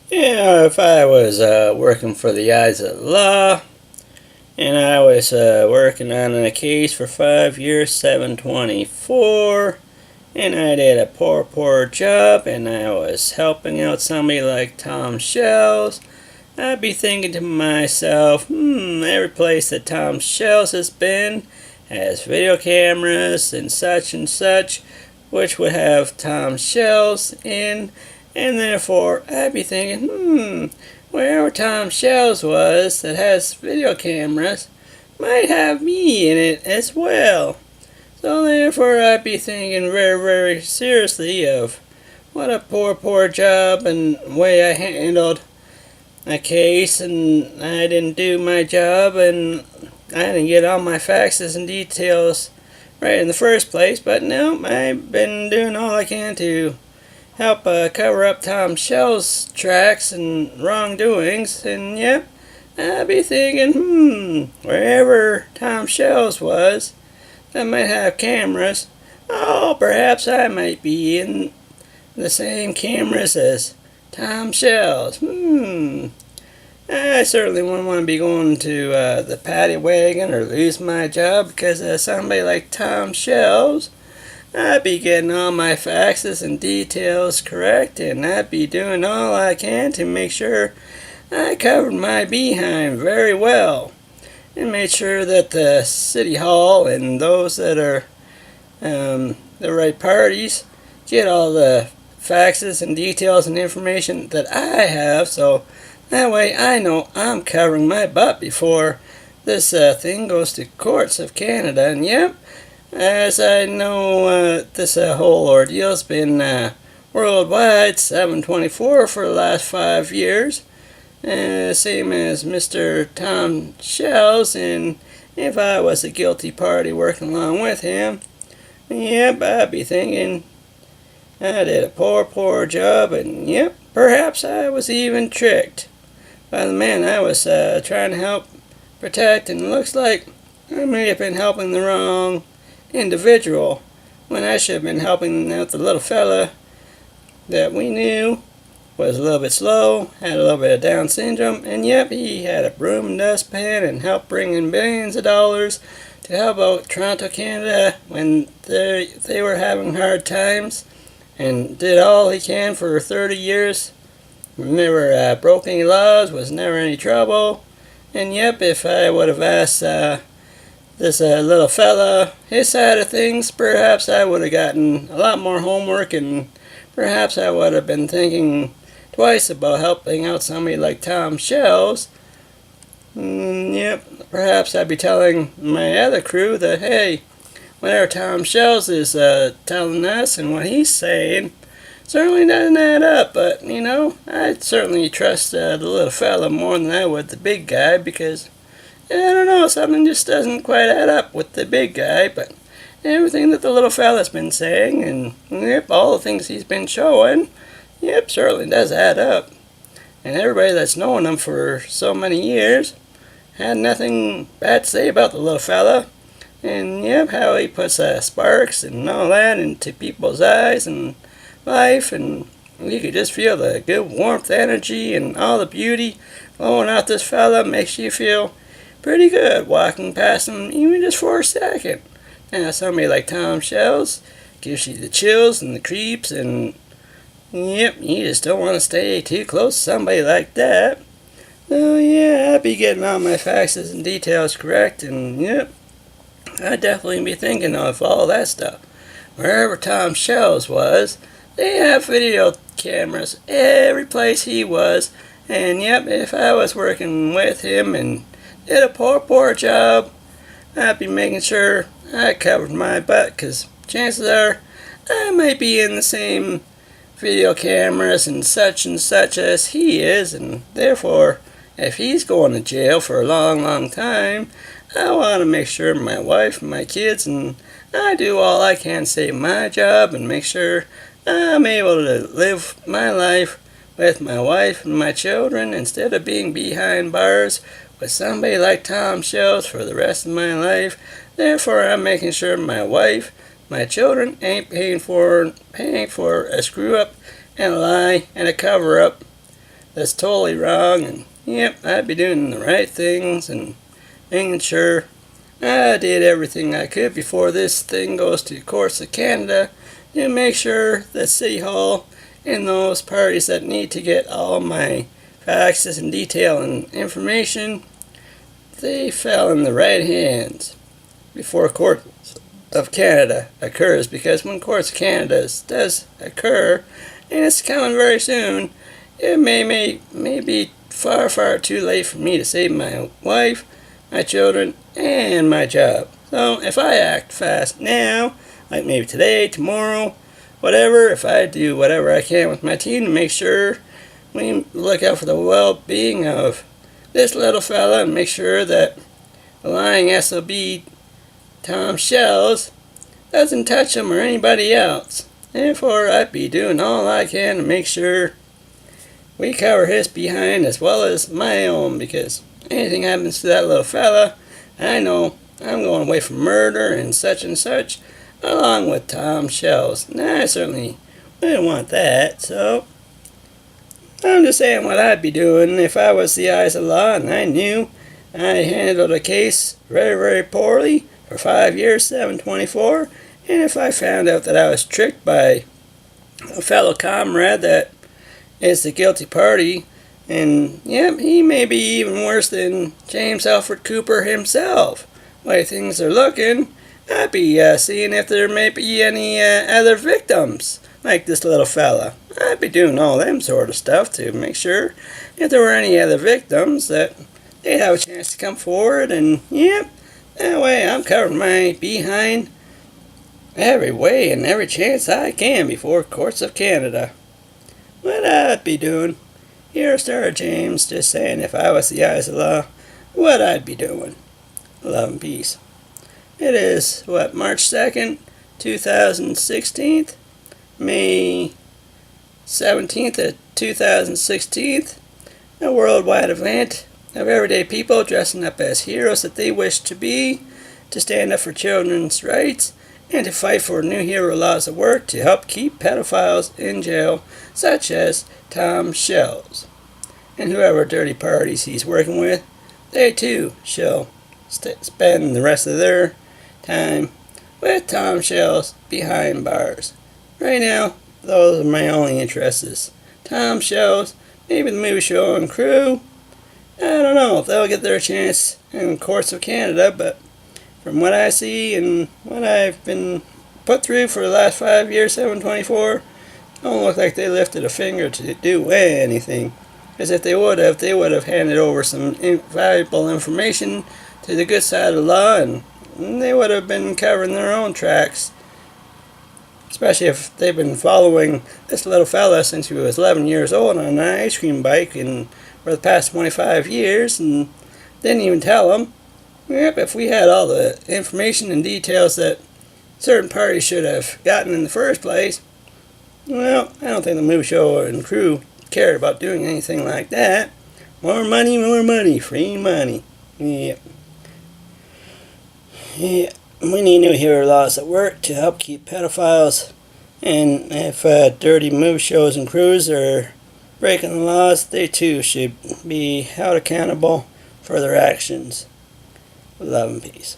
If I was working for the eyes of the law, and I was working on a case for 5 years, 724, and I did a poor job, and I was helping out somebody like Tom Shells, I'd be thinking to myself, every place that Tom Shells has been has video cameras and such, which would have Tom Shells in, and therefore I'd be thinking, wherever Tom Shells was that has video cameras might have me in it as well. So therefore I'd be thinking very seriously of what a poor job and way I handled a case, and I didn't do my job, and I didn't get all my faxes and details right in the first place. But no, I've been doing all I can to help cover up Tom Shell's tracks and wrongdoings, and yep, I'd be thinking, wherever Tom Shell's was, that might have cameras. Oh, perhaps I might be in the same cameras as Tom Shells. I certainly wouldn't want to be going to the paddy wagon or lose my job because of somebody like Tom Shells. I'd be getting all my faxes and details correct, and I'd be doing all I can to make sure I covered my behind very well and made sure that the City Hall and those that are the right parties get all the faxes and details and information that I have, so that way I know I'm covering my butt before this thing goes to courts of Canada. And yep, as I know, this whole ordeal's been worldwide 724 for the last 5 years, same as Mr. Tom Shells, and if I was a guilty party working along with him, yep, I'd be thinking I did a poor job, and yep, perhaps I was even tricked by the man I was trying to help protect, and it looks like I may have been helping the wrong individual when I should have been helping out the little fella that we knew was a little bit slow, had a little bit of Down syndrome, and yep, he had a broom and dustpan and helped bring in billions of dollars to help out Toronto, Canada when they were having hard times, and did all he can for 30 years. Never broke any laws, was never any trouble. And yep, if I would have asked this little fella his side of things, perhaps I would have gotten a lot more homework, and perhaps I would have been thinking twice about helping out somebody like Tom Shells. Yep, perhaps I'd be telling my other crew that, hey, whatever Tom Shells is telling us and what he's saying certainly doesn't add up, but, you know, I'd certainly trust the little fella more than I would the big guy, because, I don't know, something just doesn't quite add up with the big guy, but everything that the little fella's been saying, and, yep, all the things he's been showing, yep, certainly does add up. And everybody that's known him for so many years had nothing bad to say about the little fella, and, yep, how he puts sparks and all that into people's eyes and life, and you could just feel the good warmth, energy, and all the beauty flowing out this fella. Makes you feel pretty good walking past him, even just for a second. Now, somebody like Tom Shells gives you the chills and the creeps, and yep, you just don't want to stay too close to somebody like that. So yeah, I'd be getting all my faxes and details correct, and yep, I'd definitely be thinking of all that stuff. Wherever Tom Shells was, they have video cameras every place he was, and yep, if I was working with him and did a poor job, I'd be making sure I covered my butt, because chances are I might be in the same video cameras and such as he is, and therefore, if he's going to jail for a long time, I want to make sure my wife and my kids and I do all I can to save my job and make sure I'm able to live my life with my wife and my children instead of being behind bars with somebody like Tom Shells for the rest of my life. Therefore, I'm making sure my wife, my children ain't paying for a screw up and a lie and a cover up that's totally wrong, and yep, I'd be doing the right things and making sure I did everything I could before this thing goes to the courts of Canada to make sure that City Hall and those parties that need to get all my facts and detail and information, they fell in the right hands before Courts of Canada occurs, because when Courts of Canada does occur, and it's coming very soon, it may be far too late for me to save my wife, my children, and my job. So if I act fast now, like maybe today, tomorrow, whatever, if I do whatever I can with my team to make sure we look out for the well-being of this little fella and make sure that the lying SOB Tom Shells doesn't touch him or anybody else. Therefore, I'd be doing all I can to make sure we cover his behind as well as my own, because anything happens to that little fella, I know I'm going away for murder and such, along with Tom Shells. And I certainly wouldn't want that, so I'm just saying what I'd be doing if I was the eyes of the law and I knew I handled a case very poorly for 5 years, 724, and if I found out that I was tricked by a fellow comrade that is the guilty party, and yep, he may be even worse than James Alfred Cooper himself. The way things are looking, I'd be seeing if there may be any other victims like this little fella. I'd be doing all them sort of stuff to make sure if there were any other victims that they'd have a chance to come forward, and yep, that way I'm covering my behind every way and every chance I can before Courts of Canada. What I'd be doing. HEROSTAR James, just saying if I was the eyes of the law, what I'd be doing. Love and peace. It is, March 2nd, 2016, May 17th of 2016, a worldwide event of everyday people dressing up as heroes that they wish to be, to stand up for children's rights, and to fight for new hero laws of work to help keep pedophiles in jail, such as Tom Shells. And whoever dirty parties he's working with, they too shall spend the rest of their time with Tom Shells behind bars. Right now, those are my only interests. Tom Shells, maybe the movie show and crew. I don't know if they'll get their chance in Courts of Canada, but from what I see and what I've been put through for the last 5 years, 724, don't look like they lifted a finger to do anything. Because if they would have handed over some valuable information to the good side of the law, and they would have been covering their own tracks. Especially if they've been following this little fella since he was 11 years old on an ice cream bike and for the past 25 years, and didn't even tell him. Yep, if we had all the information and details that certain parties should have gotten in the first place, well, I don't think the movie show and crew cared about doing anything like that. More money, free money. Yep. Yeah, we need new hero laws at work to help keep pedophiles, and if dirty movie shows and crews are breaking the laws, they too should be held accountable for their actions. Love and peace.